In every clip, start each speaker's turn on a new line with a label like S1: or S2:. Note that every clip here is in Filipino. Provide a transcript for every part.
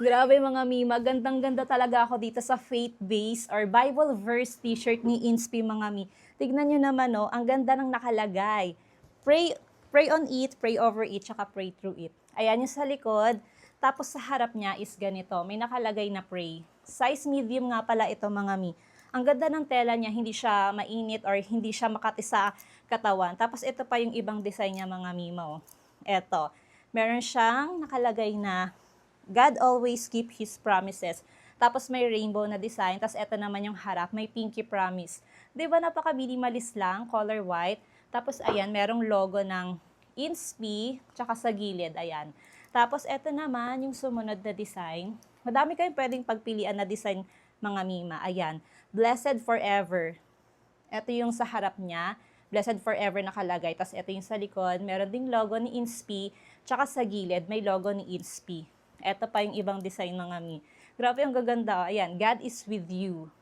S1: Grabe mga Mima, gandang-ganda talaga ako dito sa faith-based or Bible verse t-shirt ni Inspi mga Mi. Tignan nyo naman oh, ang ganda ng nakalagay. Pray, pray on it, pray over it, tsaka pray through it. Ayan yung sa likod. Tapos sa harap niya is ganito, may nakalagay na pray. Size medium nga pala ito mga Mi. Ang ganda ng tela niya, hindi siya mainit or hindi siya makati sa katawan. Tapos ito pa yung ibang design niya mga Mima oh. Eto, meron siyang nakalagay na God always keep His promises. Tapos may rainbow na design. Tapos eto naman yung harap, may pinky promise. Di ba napaka-minimalist lang, color white. Tapos ayan, merong logo ng Inspi, tsaka sa gilid, ayan. Tapos eto naman yung sumunod na design. Madami kayong pwedeng pagpilian na design mga Mima. Ayan, Blessed Forever. Ito yung sa harap niya, Blessed Forever nakalagay. Tapos ito yung sa likod, meron ding logo ni Inspi, tsaka sa gilid may logo ni Inspi. Ito pa yung ibang design mga Mi. Grabe ang gaganda. Ayan, God is with you.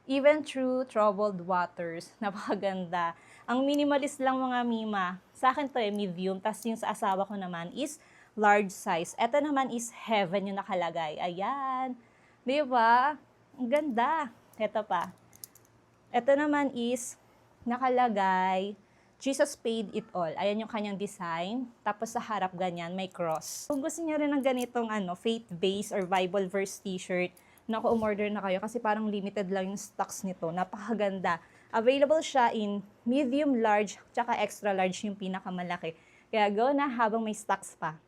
S1: Even through troubled waters. Napakaganda. Ang minimalist lang mga Mima. Sa akin to medium. Tapos yung sa asawa ko naman is large size. Ito naman is heaven yung nakalagay. Ayan. Di ba? Ang ganda. Ito pa. Ito naman is nakalagay, Jesus paid it all. Ayan yung kanyang design. Tapos sa harap ganyan, may cross. Kung gusto niyo rin ng ganitong faith-based or Bible verse t-shirt, naku, umorder na kayo kasi parang limited lang yung stocks nito. Napakaganda. Available siya in medium, large, tsaka extra large yung pinakamalaki. Kaya go na habang may stocks pa.